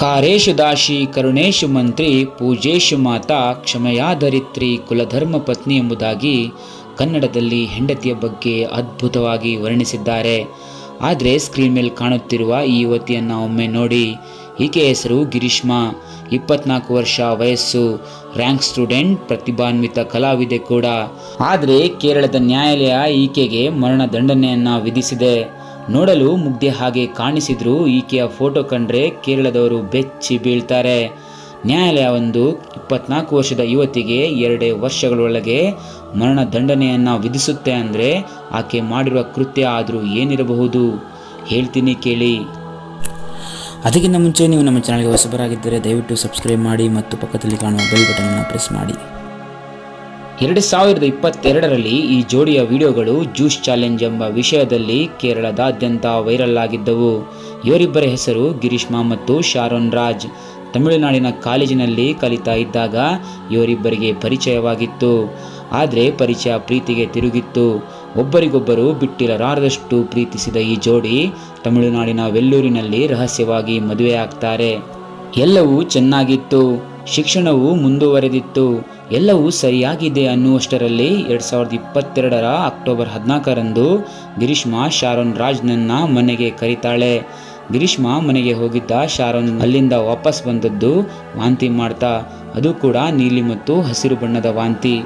ಕಾರೇಶು ದಾಶಿ ಕರುಣೇಶು ಮಂತ್ರಿ ಪೂಜೇಶು ಮಾತಾ ಕ್ಷಮಯಾ ಧರಿತ್ರಿ ಕುಲಧರ್ಮ ಪತ್ನಿ ಎಂಬುದಾಗಿ ಕನ್ನಡದಲ್ಲಿ ಹೆಂಡತಿಯ ಬಗ್ಗೆ ಅದ್ಭುತವಾಗಿ ವರ್ಣಿಸಿದ್ದಾರೆ. ಆದರೆ ಸ್ಕ್ರೀನ್ ಮೇಲೆ ಕಾಣುತ್ತಿರುವ ಈ ಯುವತಿಯನ್ನು ಒಮ್ಮೆ ನೋಡಿ. ಈಕೆ ಹೆಸರು ಗಿರೀಶ್ಮಾ, 24 ವರ್ಷ ವಯಸ್ಸು, ರ್ಯಾಂಕ್ ಸ್ಟೂಡೆಂಟ್, ಪ್ರತಿಭಾನ್ವಿತ ಕಲಾವಿದೆ ಕೂಡ. ಆದರೆ ಕೇರಳದ ನ್ಯಾಯಾಲಯ ಈಕೆಗೆ ಮರಣ ದಂಡನೆಯನ್ನು ವಿಧಿಸಿದೆ. ನೋಡಲು ಮುಗ್ಧೆ ಹಾಗೆ ಕಾಣಿಸಿದ್ರು ಈಕೆಯ ಫೋಟೋ ಕಂಡ್ರೆ ಕೇರಳದವರು ಬೆಚ್ಚಿ ಬೀಳ್ತಾರೆ. ನ್ಯಾಯಾಲಯ 24 ವರ್ಷದ ಯುವತಿಗೆ 2 ವರ್ಷಗಳೊಳಗೆ ಮರಣ ದಂಡನೆಯನ್ನು ವಿಧಿಸುತ್ತೆ ಅಂದರೆ ಆಕೆ ಮಾಡಿರುವ ಕೃತ್ಯ ಆದರೂ ಏನಿರಬಹುದು ಹೇಳ್ತೀನಿ ಕೇಳಿ. ಅದಕ್ಕಿಂತ ಮುಂಚೆ ನೀವು ನಮ್ಮ ಚಾನಲ್ಗೆ ಹೊಸಬರಾಗಿದ್ದರೆ ದಯವಿಟ್ಟು ಸಬ್ಸ್ಕ್ರೈಬ್ ಮಾಡಿ ಮತ್ತು ಪಕ್ಕದಲ್ಲಿ ಕಾಣುವ ಬೆಲ್ ಬಟನ್ ಅನ್ನು ಪ್ರೆಸ್ ಮಾಡಿ. 2022ರಲ್ಲಿ ಈ ಜೋಡಿಯ ವಿಡಿಯೋಗಳು ಜ್ಯೂಸ್ ಚಾಲೆಂಜ್ ಎಂಬ ವಿಷಯದಲ್ಲಿ ಕೇರಳದಾದ್ಯಂತ ವೈರಲ್ ಆಗಿದ್ದವು. ಇವರಿಬ್ಬರ ಹೆಸರು ಗಿರೀಶ್ಮಾ ಮತ್ತು ಶಾರೋನ್ ರಾಜ್. ತಮಿಳುನಾಡಿನ ಕಾಲೇಜಿನಲ್ಲಿ ಕಲಿತಾ ಇದ್ದಾಗ ಇವರಿಬ್ಬರಿಗೆ ಪರಿಚಯವಾಗಿತ್ತು. ಆದರೆ ಪರಿಚಯ ಪ್ರೀತಿಗೆ ತಿರುಗಿತ್ತು. ಒಬ್ಬರಿಗೊಬ್ಬರು ಬಿಟ್ಟಿರಲಾರದಷ್ಟು ಪ್ರೀತಿಸಿದ ಈ ಜೋಡಿ ತಮಿಳುನಾಡಿನ ವೆಲ್ಲೂರಿನಲ್ಲಿ ರಹಸ್ಯವಾಗಿ ಮದುವೆಯಾಗ್ತಾರೆ. ಎಲ್ಲವೂ ಚೆನ್ನಾಗಿತ್ತು, ಶಿಕ್ಷಣವು ಮುಂದುವರೆದಿತ್ತು, ಎಲ್ಲವೂ ಸರಿಯಾಗಿದೆ ಅನ್ನುವಷ್ಟರಲ್ಲಿ 2022ರ ಅಕ್ಟೋಬರ್ 14ರಂದು ಗಿರೀಶ್ಮಾ ಶಾರೋನ್ ರಾಜ್ನನ್ನ ಮನೆಗೆ ಕರೀತಾಳೆ. ಗಿರೀಶ್ಮಾ ಮನೆಗೆ ಹೋಗಿದ್ದ ಶಾರೋನ್ ಅಲ್ಲಿಂದ ವಾಪಸ್ ಬಂದದ್ದು ವಾಂತಿ ಮಾಡ್ತಾ, ಅದು ಕೂಡ ನೀಲಿ ಮತ್ತು ಹಸಿರು ಬಣ್ಣದ ವಾಂತಿ.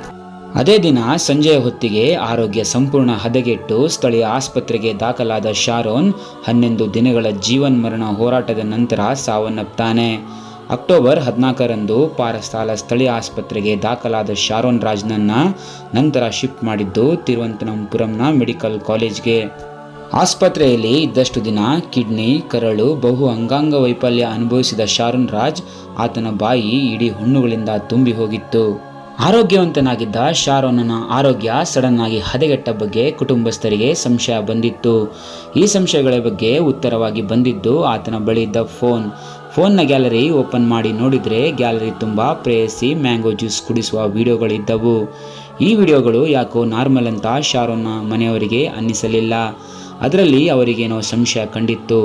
ಅದೇ ದಿನ ಸಂಜೆಯ ಹೊತ್ತಿಗೆ ಆರೋಗ್ಯ ಸಂಪೂರ್ಣ ಹದಗೆಟ್ಟು ಸ್ಥಳೀಯ ಆಸ್ಪತ್ರೆಗೆ ದಾಖಲಾದ ಶಾರೋನ್ 11 ದಿನಗಳ ಜೀವನ್ಮರಣ ಹೋರಾಟದ ನಂತರ ಸಾವನ್ನಪ್ತಾನೆ. ಅಕ್ಟೋಬರ್ 14ರಂದು ಪಾರಸಾಲ ಸ್ಥಳೀಯ ಆಸ್ಪತ್ರೆಗೆ ದಾಖಲಾದ ಶಾರೋನ್ ರಾಜ್ನನ್ನ ನಂತರ ಶಿಫ್ಟ್ ಮಾಡಿದ್ದು ತಿರುವನಂತಪುರಂನ ಮೆಡಿಕಲ್ ಕಾಲೇಜ್ಗೆ. ಆಸ್ಪತ್ರೆಯಲ್ಲಿ ಇದ್ದಷ್ಟು ದಿನ ಕಿಡ್ನಿ, ಕರಳು, ಬಹು ಅಂಗಾಂಗ ವೈಫಲ್ಯ ಅನುಭವಿಸಿದ ಶಾರೋನ್ ರಾಜ್ ಆತನ ಬಾಯಿ ಇಡೀ ಹುಣ್ಣುಗಳಿಂದ ತುಂಬಿ ಹೋಗಿತ್ತು. ಆರೋಗ್ಯವಂತನಾಗಿದ್ದ ಶಾರೋನನ ಆರೋಗ್ಯ ಸಡನ್ ಆಗಿ ಹದಗೆಟ್ಟ ಬಗ್ಗೆ ಕುಟುಂಬಸ್ಥರಿಗೆ ಸಂಶಯ ಬಂದಿತ್ತು. ಈ ಸಂಶಯಗಳ ಬಗ್ಗೆ ಉತ್ತರವಾಗಿ ಬಂದಿದ್ದು ಆತನ ಬಳಿ ಇದ್ದ ಫೋನ್ನ ಗ್ಯಾಲರಿ ಓಪನ್ ಮಾಡಿ ನೋಡಿದರೆ ಗ್ಯಾಲರಿ ತುಂಬ ಪ್ರೇಯಸಿ ಮ್ಯಾಂಗೋ ಜ್ಯೂಸ್ ಕುಡಿಸುವ ವಿಡಿಯೋಗಳಿದ್ದವು. ಈ ವಿಡಿಯೋಗಳು ಯಾಕೋ ನಾರ್ಮಲ್ ಅಂತ ಶಾರೋನ್ನ ಮನೆಯವರಿಗೆ ಅನ್ನಿಸಲಿಲ್ಲ. ಅದರಲ್ಲಿ ಅವರಿಗೇನೋ ಸಂಶಯ ಕಂಡಿತ್ತು.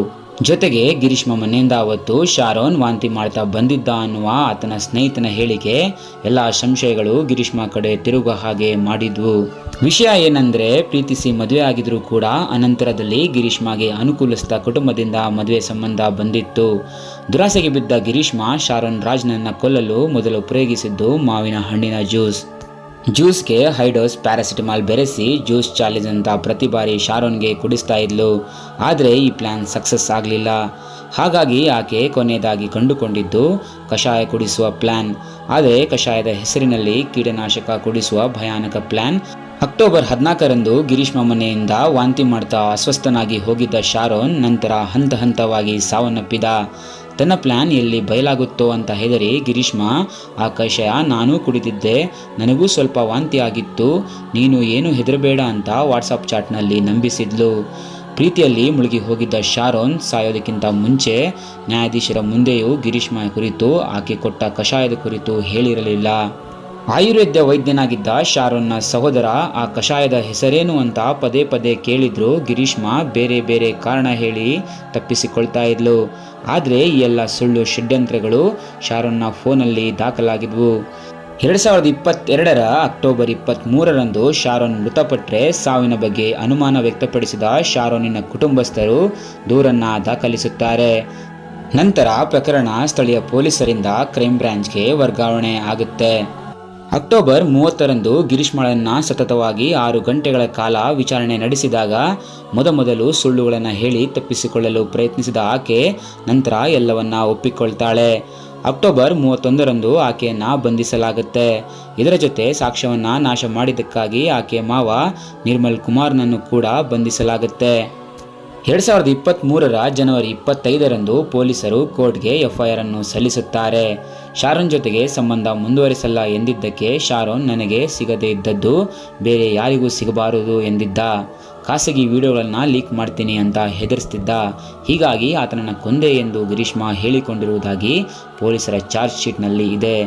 ಜೊತೆಗೆ ಗಿರೀಶ್ಮಾ ಮನೆಯಿಂದ ಅವತ್ತು ಶಾರೋನ್ ವಾಂತಿ ಮಾಡ್ತಾ ಬಂದಿದ್ದ ಅನ್ನುವ ಆತನ ಸ್ನೇಹಿತನ ಹೇಳಿಕೆ ಎಲ್ಲ ಸಂಶಯಗಳು ಗಿರೀಶ್ಮಾ ಕಡೆ ತಿರುಗೋ ಹಾಗೆ ಮಾಡಿದ್ವು. ವಿಷಯ ಏನಂದ್ರೆ, ಪ್ರೀತಿಸಿ ಮದುವೆ ಆಗಿದ್ರು ಕೂಡ ಅನಂತರದಲ್ಲಿ ಗಿರೀಶ್ಮಾಗೆ ಅನುಕೂಲಿಸಿದ ಕುಟುಂಬದಿಂದ ಮದುವೆ ಸಂಬಂಧ ಬಂದಿತ್ತು. ದುರಾಸೆಗೆ ಬಿದ್ದ ಗಿರೀಶ್ಮಾ ಶಾರೋನ್ ರಾಜ್ನನ್ನ ಕೊಲ್ಲಲು ಮೊದಲು ಪ್ರಯೋಗಿಸಿದ್ದು ಮಾವಿನ ಹಣ್ಣಿನ ಜ್ಯೂಸ್ಗೆ ಹೈಡೋಸ್ ಪ್ಯಾರಾಸಿಟಮಾಲ್ ಬೆರೆಸಿ ಜ್ಯೂಸ್ ಚಾಲೆಂಜ್ ಅಂತ ಪ್ರತಿ ಬಾರಿ ಶಾರೋನ್ಗೆ ಕುಡಿಸ್ತಾ ಇದ್ಲು. ಆದರೆ ಈ ಪ್ಲ್ಯಾನ್ ಸಕ್ಸಸ್ ಆಗಲಿಲ್ಲ. ಹಾಗಾಗಿ ಆಕೆ ಕೊನೆಯದಾಗಿ ಕಂಡುಕೊಂಡಿದ್ದು ಕಷಾಯ ಕುಡಿಸುವ ಪ್ಲ್ಯಾನ್. ಆದರೆ ಕಷಾಯದ ಹೆಸರಿನಲ್ಲಿ ಕೀಟನಾಶಕ ಕುಡಿಸುವ ಭಯಾನಕ ಪ್ಲ್ಯಾನ್. ಅಕ್ಟೋಬರ್ 14ರಂದು ಗಿರೀಶ್ಮಾ ಮನೆಯಿಂದ ವಾಂತಿ ಮಾಡ್ತಾ ಅಸ್ವಸ್ಥನಾಗಿ ಹೋಗಿದ್ದ ಶಾರೋನ್ ನಂತರ ಹಂತವಾಗಿ ಸಾವನ್ನಪ್ಪಿದ. ತನ್ನ ಪ್ಲ್ಯಾನ್ ಎಲ್ಲಿ ಬಯಲಾಗುತ್ತೋ ಅಂತ ಹೆದರಿ ಗಿರೀಶ್ಮಾ ಆ ಕಷಾಯ ನಾನೂ ಕುಡಿದಿದ್ದೆ, ನನಗೂ ಸ್ವಲ್ಪ ವಾಂತಿ ಆಗಿತ್ತು, ನೀನು ಏನು ಹೆದರಬೇಡ ಅಂತ ವಾಟ್ಸಪ್ ಚಾಟ್ನಲ್ಲಿ ನಂಬಿಸಿದ್ಲು. ಪ್ರೀತಿಯಲ್ಲಿ ಮುಳುಗಿ ಹೋಗಿದ್ದ ಶಾರೋನ್ ಸಾಯೋದಕ್ಕಿಂತ ಮುಂಚೆ ನ್ಯಾಯಾಧೀಶರ ಮುಂದೆಯೂ ಗಿರೀಶ್ಮಾ ಕುರಿತು ಆಕೆ ಕೊಟ್ಟ ಕಷಾಯದ ಕುರಿತು ಹೇಳಿರಲಿಲ್ಲ. ಆಯುರ್ವೇದ ವೈದ್ಯನಾಗಿದ್ದ ಶಾರೋನ್ನ ಸಹೋದರ ಆ ಕಷಾಯದ ಹೆಸರೇನು ಅಂತ ಪದೇ ಪದೇ ಕೇಳಿದ್ರು ಗಿರೀಶ್ಮಾ ಬೇರೆ ಬೇರೆ ಕಾರಣ ಹೇಳಿ ತಪ್ಪಿಸಿಕೊಳ್ತಾ ಇದ್ಲು. ಆದರೆ ಈ ಎಲ್ಲ ಸುಳ್ಳು ಷಡ್ಯಂತ್ರಗಳು ಶಾರೋನ್ನ ಫೋನಲ್ಲಿ ದಾಖಲಾಗಿದ್ವು. 2022ರ ಅಕ್ಟೋಬರ್ 23ರಂದು ಶಾರೋನ್ ಮೃತಪಟ್ಟರೆ ಸಾವಿನ ಬಗ್ಗೆ ಅನುಮಾನ ವ್ಯಕ್ತಪಡಿಸಿದ ಶಾರೋನಿನ ಕುಟುಂಬಸ್ಥರು ದೂರನ್ನ ದಾಖಲಿಸುತ್ತಾರೆ. ನಂತರ ಪ್ರಕರಣ ಸ್ಥಳೀಯ ಪೊಲೀಸರಿಂದ ಕ್ರೈಮ್ ಬ್ರಾಂಚ್ಗೆ ವರ್ಗಾವಣೆ ಆಗುತ್ತೆ. ಅಕ್ಟೋಬರ್ 30ರಂದು ಗಿರೀಶ್ಮಾಳನ್ನ ಸತತವಾಗಿ 6 ಗಂಟೆಗಳ ಕಾಲ ವಿಚಾರಣೆ ನಡೆಸಿದಾಗ ಮೊದಲು ಸುಳ್ಳುಗಳನ್ನು ಹೇಳಿ ತಪ್ಪಿಸಿಕೊಳ್ಳಲು ಪ್ರಯತ್ನಿಸಿದ ಆಕೆ ನಂತರ ಎಲ್ಲವನ್ನ ಒಪ್ಪಿಕೊಳ್ತಾಳೆ. ಅಕ್ಟೋಬರ್ 31ರಂದು ಆಕೆಯನ್ನ ಬಂಧಿಸಲಾಗುತ್ತೆ. ಇದರ ಜೊತೆ ಸಾಕ್ಷ್ಯವನ್ನ ನಾಶ ಮಾಡಿದ್ದಕ್ಕಾಗಿ ಆಕೆ ಮಾವ ನಿರ್ಮಲ್ ಕುಮಾರ್ನನ್ನು ಕೂಡ ಬಂಧಿಸಲಾಗುತ್ತೆ. 2023ರ ಜನವರಿ 25ರಂದು ಪೊಲೀಸರು ಕೋರ್ಟ್ಗೆ ಎಫ್ಐಆರ್ ಅನ್ನು ಸಲ್ಲಿಸುತ್ತಾರೆ. ಶಾರೋನ್ ಜೊತೆಗೆ ಸಂಬಂಧ ಮುಂದುವರಿಸಲ್ಲ ಎಂದಿದ್ದಕ್ಕೆ ಶಾರೋನ್ ನನಗೆ ಸಿಗದೇ ಇದ್ದದ್ದು ಬೇರೆ ಯಾರಿಗೂ ಸಿಗಬಾರದು ಎಂದಿದ್ದ. ಖಾಸಗಿ ವಿಡಿಯೋಗಳನ್ನು ಲೀಕ್ ಮಾಡ್ತೀನಿ ಅಂತ ಹೆದರಿಸ್ತಿದ್ದ. ಹೀಗಾಗಿ ಆತನನ್ನು ಕೊಂದೆ ಎಂದು ಗಿರೀಶ್ಮಾ ಹೇಳಿಕೊಂಡಿರುವುದಾಗಿ ಪೊಲೀಸರ ಚಾರ್ಜ್ ಶೀಟ್ನಲ್ಲಿ ಇದೆ.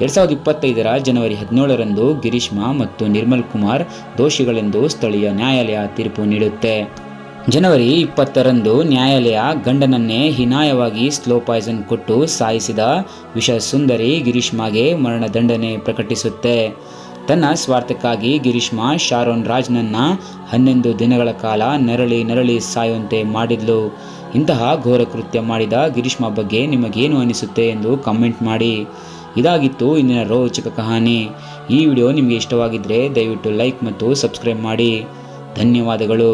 2025ರ ಜನವರಿ 17ರಂದು ಗಿರೀಶ್ಮಾ ಮತ್ತು ನಿರ್ಮಲ್ ಕುಮಾರ್ ದೋಷಿಗಳೆಂದು ಸ್ಥಳೀಯ ನ್ಯಾಯಾಲಯ ತೀರ್ಪು ನೀಡುತ್ತೆ. ಜನವರಿ 20ರಂದು ನ್ಯಾಯಾಲಯ ಗಂಡನನ್ನೇ ಹೀನಾಯವಾಗಿ ಸ್ಲೋ ಪಾಯ್ಸನ್ ಕೊಟ್ಟು ಸಾಯಿಸಿದ ವಿಷ ಸುಂದರಿ ಗಿರೀಶ್ಮಾಗೆ ಮರಣದಂಡನೆ ಪ್ರಕಟಿಸುತ್ತೆ. ತನ್ನ ಸ್ವಾರ್ಥಕ್ಕಾಗಿ ಗಿರೀಶ್ಮಾ ಶಾರೋನ್ ರಾಜ್ನನ್ನ 11 ದಿನಗಳ ಕಾಲ ನರಳಿ ಸಾಯುವಂತೆ ಮಾಡಿದ್ಲು. ಇಂತಹ ಘೋರ ಕೃತ್ಯ ಮಾಡಿದ ಗಿರೀಶ್ಮಾ ಬಗ್ಗೆ ನಿಮಗೇನು ಅನಿಸುತ್ತೆ ಎಂದು ಕಮೆಂಟ್ ಮಾಡಿ. ಇದಾಗಿತ್ತು ಇಂದಿನ ರೋಚಕ ಕಹಾನಿ. ಈ ವಿಡಿಯೋ ನಿಮಗೆ ಇಷ್ಟವಾಗಿದ್ದರೆ ದಯವಿಟ್ಟು ಲೈಕ್ ಮತ್ತು ಸಬ್ಸ್ಕ್ರೈಬ್ ಮಾಡಿ. ಧನ್ಯವಾದಗಳು.